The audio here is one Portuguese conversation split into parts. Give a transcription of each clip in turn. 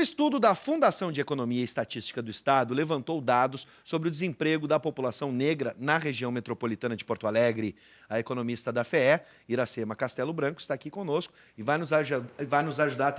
estudo da Fundação de Economia e Estatística do Estado levantou dados sobre o desemprego da população negra na região metropolitana de Porto Alegre. A economista da FEE, Iracema Castelo Branco, está aqui conosco e vai nos ajudar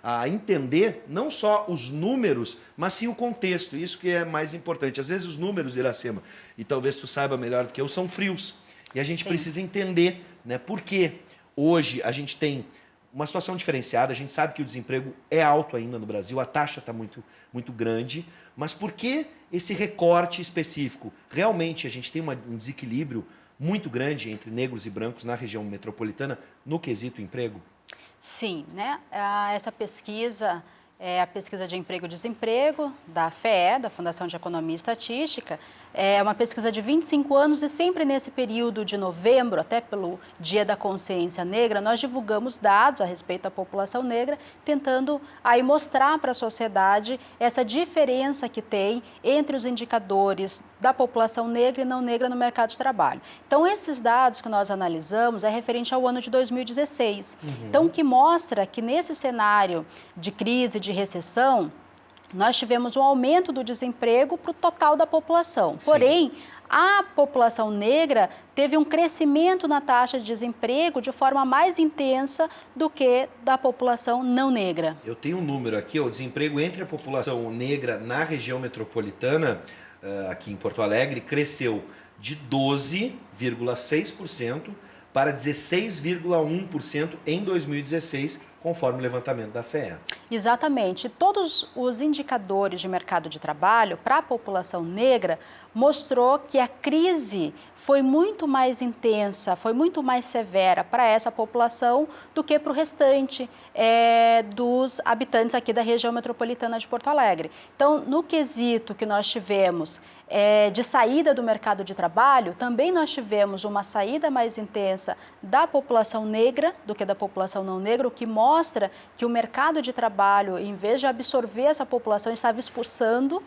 a entender não só os números, mas sim o contexto. Isso que é mais importante. Às vezes os números, Iracema, e talvez tu saiba melhor do que eu, são frios. E a gente precisa entender, né, por que hoje a gente tem uma situação diferenciada. A gente sabe que o desemprego é alto ainda no Brasil, a taxa está muito grande, mas por que esse recorte específico? Realmente a gente tem um desequilíbrio muito grande entre negros e brancos na região metropolitana no quesito emprego? Sim, né? Essa pesquisa é a pesquisa de emprego e desemprego da FEE, da Fundação de Economia e Estatística. É uma pesquisa de 25 anos e sempre nesse período de novembro, até pelo Dia da Consciência Negra, nós divulgamos dados a respeito da população negra, tentando aí mostrar para a sociedade essa diferença que tem entre os indicadores da população negra e não negra no mercado de trabalho. Então, esses dados que nós analisamos é referente ao ano de 2016. Então, o que mostra que nesse cenário de crise, de recessão, nós tivemos um aumento do desemprego para o total da população. Sim. Porém, a população negra teve um crescimento na taxa de desemprego de forma mais intensa do que da população não negra. Eu tenho um número aqui, o desemprego entre a população negra na região metropolitana, aqui em Porto Alegre, cresceu de 12,6% para 16,1% em 2016, conforme o levantamento da FEE. Exatamente. Todos os indicadores de mercado de trabalho para a população negra mostrou que a crise foi muito mais intensa, foi muito mais severa para essa população do que para o restante dos habitantes aqui da região metropolitana de Porto Alegre. Então, no quesito que nós tivemos de saída do mercado de trabalho, também nós tivemos uma saída mais intensa da população negra do que da população não negra, o que mostra que o mercado de trabalho, em vez de absorver essa população, estava expulsando.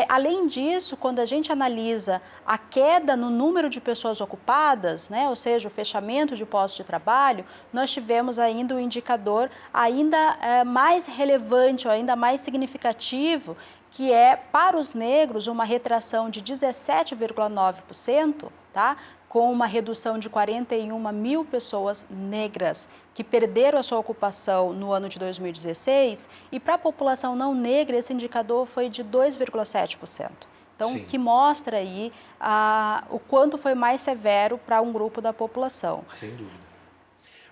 Além disso, quando a gente analisa a queda no número de pessoas ocupadas, né, ou seja, o fechamento de postos de trabalho, nós tivemos ainda um indicador ainda mais relevante, ou ainda mais significativo, que é, para os negros, uma retração de 17,9%, tá? Com uma redução de 41 mil pessoas negras que perderam a sua ocupação no ano de 2016, e para a população não negra esse indicador foi de 2,7%. Então, Sim. que mostra aí o quanto foi mais severo para um grupo da população. Sem dúvida.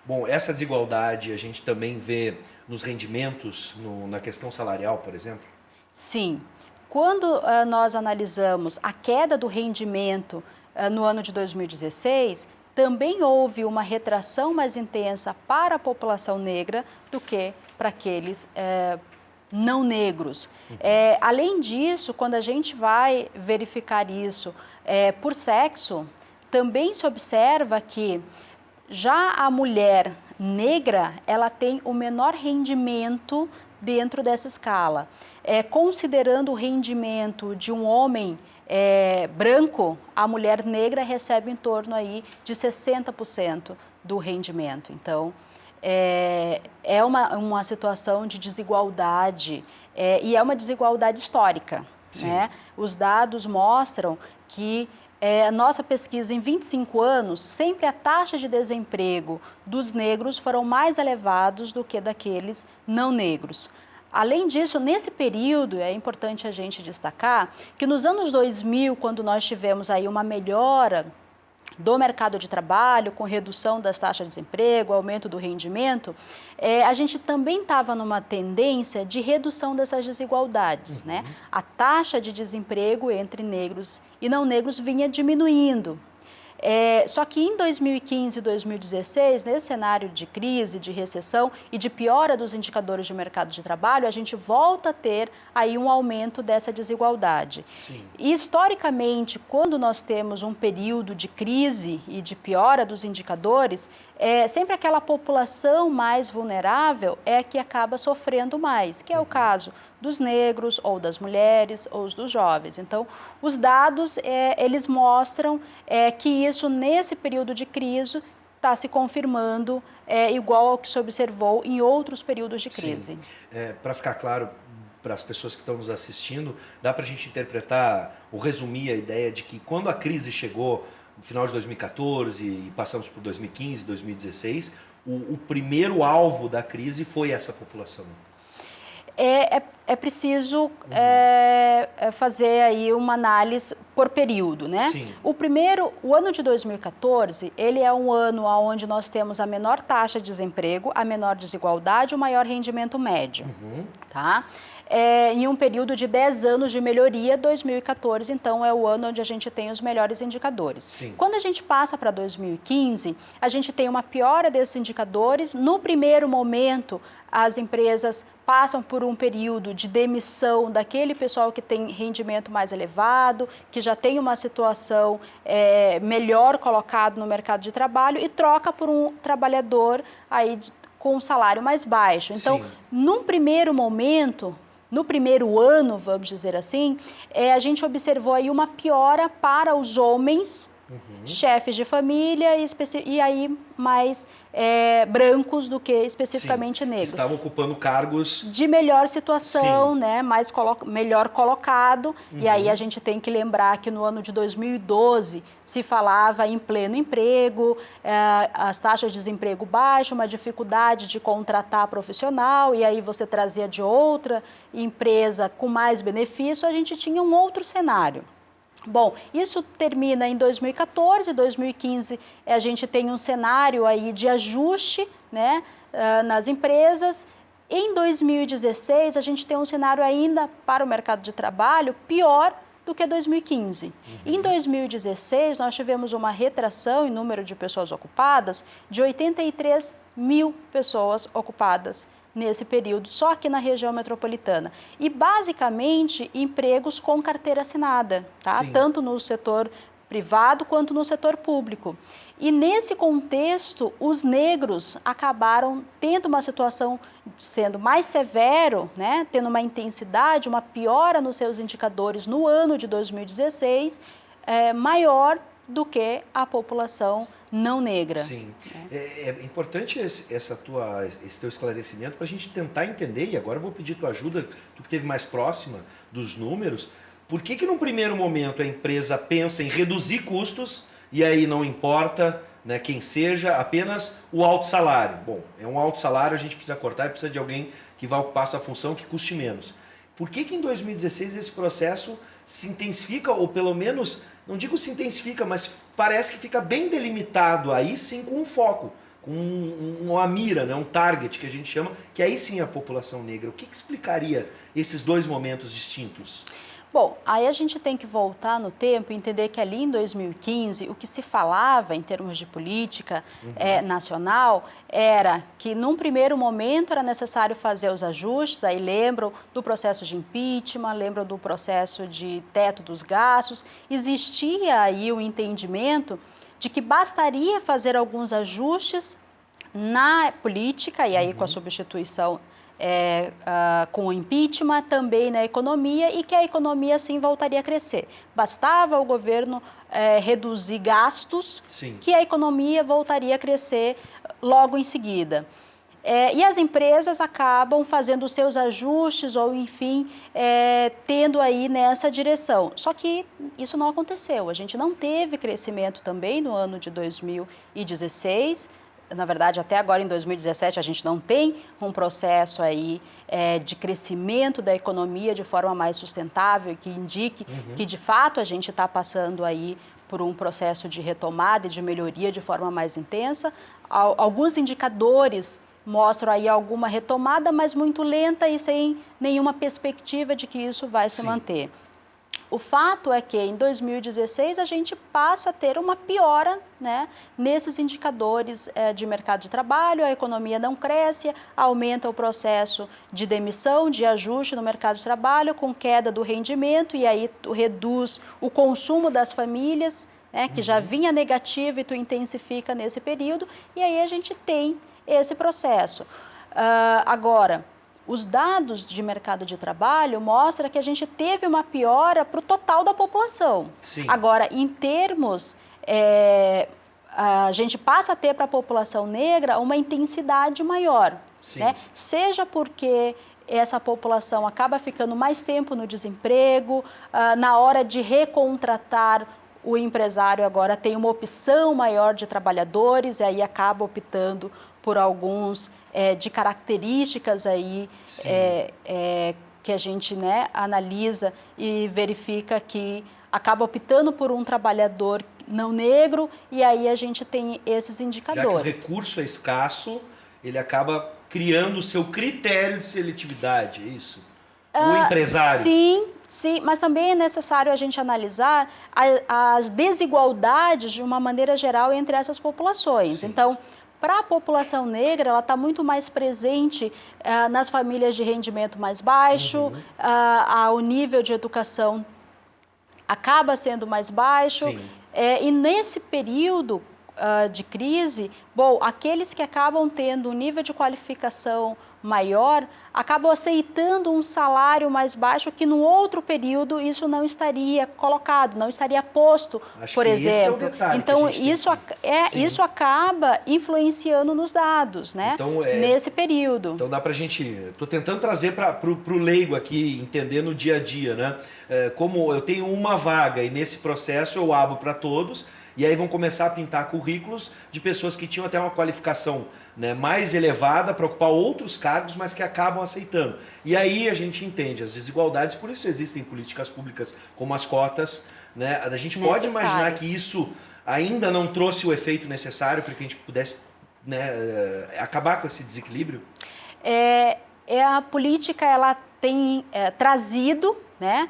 Bom, essa desigualdade a gente também vê nos rendimentos, na questão salarial, por exemplo? Sim. Quando nós analisamos a queda do rendimento no ano de 2016, também houve uma retração mais intensa para a população negra do que para aqueles não negros. Além disso, quando a gente vai verificar isso por sexo, também se observa que já a mulher negra, ela tem o menor rendimento dentro dessa escala. Considerando o rendimento de um homem branco, a mulher negra recebe em torno aí de 60% do rendimento. Então, é uma situação de desigualdade e é uma desigualdade histórica, né? Os dados mostram que a nossa pesquisa em 25 anos, sempre a taxa de desemprego dos negros foram mais elevados do que daqueles não negros. Além disso, nesse período, é importante a gente destacar que nos anos 2000, quando nós tivemos aí uma melhora do mercado de trabalho, com redução das taxas de desemprego, aumento do rendimento, a gente também estava numa tendência de redução dessas desigualdades, né? A taxa de desemprego entre negros e não negros vinha diminuindo. Só que em 2015 e 2016, nesse cenário de crise, de recessão e de piora dos indicadores de mercado de trabalho, a gente volta a ter aí um aumento dessa desigualdade. Sim. E, historicamente, quando nós temos um período de crise e de piora dos indicadores, sempre aquela população mais vulnerável é a que acaba sofrendo mais, que é o caso dos negros, ou das mulheres, ou dos jovens. Então, os dados, eles mostram que isso, nesse período de crise, está se confirmando igual ao que se observou em outros períodos de crise. Para ficar claro para as pessoas que estão nos assistindo, dá para a gente interpretar ou resumir a ideia de que quando a crise chegou no final de 2014 e passamos por 2015, 2016, o primeiro alvo da crise foi essa população. É preciso fazer aí uma análise por período, né? Sim. O ano de 2014, ele é um ano onde nós temos a menor taxa de desemprego, a menor desigualdade, o maior rendimento médio, tá? Em um período de 10 anos de melhoria, 2014, então, é o ano onde a gente tem os melhores indicadores. Sim. Quando a gente passa para 2015, a gente tem uma piora desses indicadores. No primeiro momento, as empresas passam por um período de demissão daquele pessoal que tem rendimento mais elevado, que já tem uma situação melhor colocado no mercado de trabalho e troca por um trabalhador aí com um salário mais baixo. Então, num primeiro momento, no primeiro ano, vamos dizer assim, a gente observou aí uma piora para os homens, chefes de família e aí mais brancos do que especificamente negros. Estavam ocupando cargos de melhor situação, né, melhor colocado. E aí a gente tem que lembrar que no ano de 2012 se falava em pleno emprego, as taxas de desemprego baixo, uma dificuldade de contratar profissional, e aí você trazia de outra empresa com mais benefício, a gente tinha um outro cenário. Bom, isso termina em 2014, 2015 a gente tem um cenário aí de ajuste, né, nas empresas. Em 2016 a gente tem um cenário ainda para o mercado de trabalho pior do que 2015. Em 2016 nós tivemos uma retração em número de pessoas ocupadas de 83 mil pessoas ocupadas nesse período, só aqui na região metropolitana. E, basicamente, empregos com carteira assinada, tá? Tanto no setor privado quanto no setor público. E, nesse contexto, os negros acabaram tendo uma situação sendo mais severo, né? Tendo uma intensidade, uma piora nos seus indicadores no ano de 2016, maior do que a população não negra. Sim. É importante esse teu esclarecimento para a gente tentar entender, e agora eu vou pedir tua ajuda, tu que esteve mais próxima dos números, por que num primeiro momento a empresa pensa em reduzir custos e aí não importa, né, quem seja, apenas o alto salário. Bom, é um alto salário, a gente precisa cortar e precisa de alguém que vá ocupar essa função que custe menos. Por que em 2016 esse processo se intensifica, ou pelo menos, não digo se intensifica, mas parece que fica bem delimitado, aí sim com um foco, com uma mira, né, um target que a gente chama, que aí sim é a população negra. O que explicaria esses dois momentos distintos? Bom, aí a gente tem que voltar no tempo e entender que ali em 2015, o que se falava em termos de política nacional era que num primeiro momento era necessário fazer os ajustes, aí lembram do processo de impeachment, lembram do processo de teto dos gastos. Existia aí o entendimento de que bastaria fazer alguns ajustes na política, e aí com a substituição com o impeachment, também na economia, e que a economia assim voltaria a crescer. Bastava o governo reduzir gastos, que a economia voltaria a crescer logo em seguida. E as empresas acabam fazendo os seus ajustes ou, enfim, tendo aí nessa direção. Só que isso não aconteceu. A gente não teve crescimento também no ano de 2016. Na verdade, até agora, em 2017, a gente não tem um processo aí de crescimento da economia de forma mais sustentável, que indique que, de fato, a gente está passando aí por um processo de retomada e de melhoria de forma mais intensa. Alguns indicadores mostram aí alguma retomada, mas muito lenta e sem nenhuma perspectiva de que isso vai se manter. O fato é que em 2016 a gente passa a ter uma piora, né, nesses indicadores de mercado de trabalho, a economia não cresce, aumenta o processo de demissão, de ajuste no mercado de trabalho, com queda do rendimento, e aí tu reduz o consumo das famílias, né, que já vinha negativo, e tu intensifica nesse período, e aí a gente tem esse processo. Agora, os dados de mercado de trabalho mostram que a gente teve uma piora para o total da população. Agora, em termos a gente passa a ter para a população negra uma intensidade maior, né? Seja porque essa população acaba ficando mais tempo no desemprego, na hora de recontratar, o empresário agora tem uma opção maior de trabalhadores e aí acaba optando por alguns de características aí que a gente, né, analisa e verifica que acaba optando por um trabalhador não negro, e aí a gente tem esses indicadores. Já que o recurso é escasso, ele acaba criando o seu critério de seletividade, é isso? O empresário. Sim, mas também é necessário a gente analisar as desigualdades de uma maneira geral entre essas populações. Sim. Então, para a população negra, ela está muito mais presente nas famílias de rendimento mais baixo, o nível de educação acaba sendo mais baixo. E nesse período de crise, bom, aqueles que acabam tendo um nível de qualificação maior, acabam aceitando um salário mais baixo que no outro período isso não estaria colocado, não estaria posto, por exemplo. Esse é o detalhe então, isso acaba influenciando nos dados, né? Então, nesse período. Então dá pra gente... Estou tentando trazer para o leigo aqui, entender no dia a dia, né? Como eu tenho uma vaga e nesse processo eu abro para todos, e aí vão começar a pintar currículos de pessoas que tinham até uma qualificação, né, mais elevada para ocupar outros cargos, mas que acabam aceitando. E aí a gente entende as desigualdades, por isso existem políticas públicas como as cotas, né? A gente pode imaginar que isso ainda não trouxe o efeito necessário para que a gente pudesse, né, acabar com esse desequilíbrio? A política ela tem trazido, né,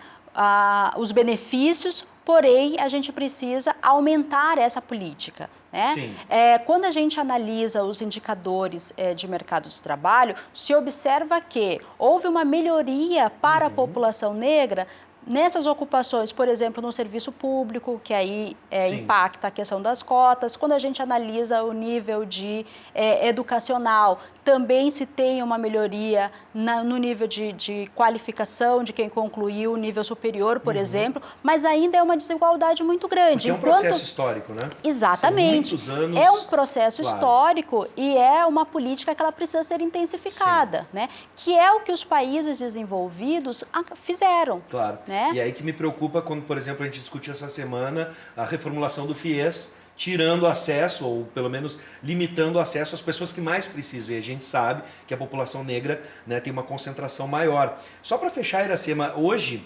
os benefícios, porém, a gente precisa aumentar essa política, né? Quando a gente analisa os indicadores de mercado de trabalho, se observa que houve uma melhoria para a população negra nessas ocupações, por exemplo, no serviço público, que aí impacta a questão das cotas. Quando a gente analisa o nível de educacional, também se tem uma melhoria no nível de qualificação de quem concluiu o nível superior, por exemplo, mas ainda é uma desigualdade muito grande. Porque é um processo histórico, né? Exatamente. São muitos anos... É um processo histórico e é uma política que ela precisa ser intensificada, né? Que é o que os países desenvolvidos fizeram. Claro. Né? E aí que me preocupa quando, por exemplo, a gente discutiu essa semana a reformulação do FIES, tirando acesso, ou pelo menos limitando o acesso às pessoas que mais precisam. E a gente sabe que a população negra, né, tem uma concentração maior. Só para fechar, Iracema, hoje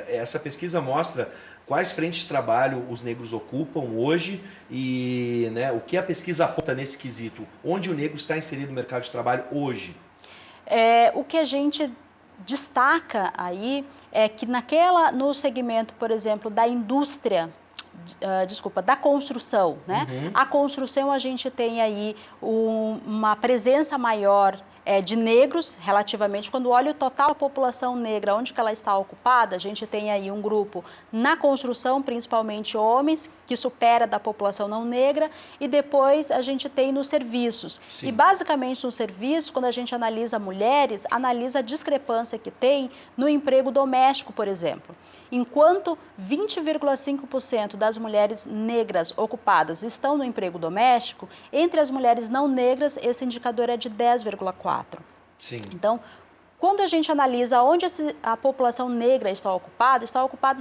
essa pesquisa mostra quais frentes de trabalho os negros ocupam hoje e, né, o que a pesquisa aponta nesse quesito. Onde o negro está inserido no mercado de trabalho hoje? O que a gente destaca aí é que no segmento, por exemplo, da indústria, da construção, né? A construção a gente tem aí uma presença maior de negros, relativamente, quando olha o total da população negra, onde que ela está ocupada, a gente tem aí um grupo na construção, principalmente homens, que supera da população não negra, e depois a gente tem nos serviços. E basicamente nos serviços, quando a gente analisa mulheres, analisa a discrepância que tem no emprego doméstico, por exemplo. Enquanto 20,5% das mulheres negras ocupadas estão no emprego doméstico, entre as mulheres não negras esse indicador é de 10,4%. Então, quando a gente analisa onde a população negra está ocupada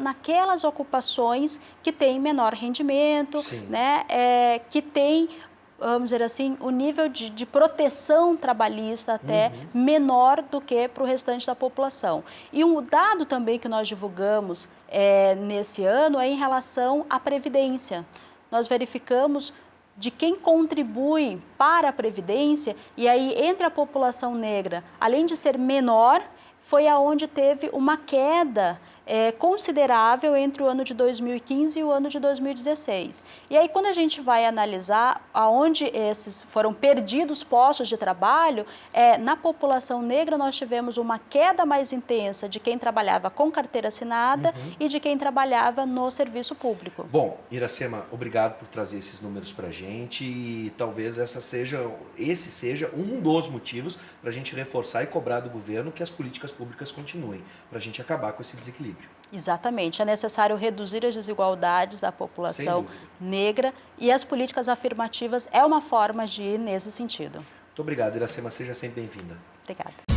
naquelas ocupações que têm menor rendimento, né, que tem, vamos dizer assim, o nível de proteção trabalhista até menor do que para o restante da população. E um dado também que nós divulgamos nesse ano é em relação à Previdência. Nós verificamos de quem contribui para a Previdência, e aí entre a população negra, além de ser menor, foi aonde teve uma queda considerável entre o ano de 2015 e o ano de 2016. E aí, quando a gente vai analisar aonde esses foram perdidos postos de trabalho, na população negra nós tivemos uma queda mais intensa de quem trabalhava com carteira assinada e de quem trabalhava no serviço público. Bom, Iracema, obrigado por trazer esses números para a gente e talvez esse seja um dos motivos para a gente reforçar e cobrar do governo que as políticas públicas continuem, para a gente acabar com esse desequilíbrio. equilíbrio. Exatamente. É necessário reduzir as desigualdades da população negra e as políticas afirmativas é uma forma de ir nesse sentido. Muito obrigado, Iracema. Seja sempre bem-vinda. Obrigada.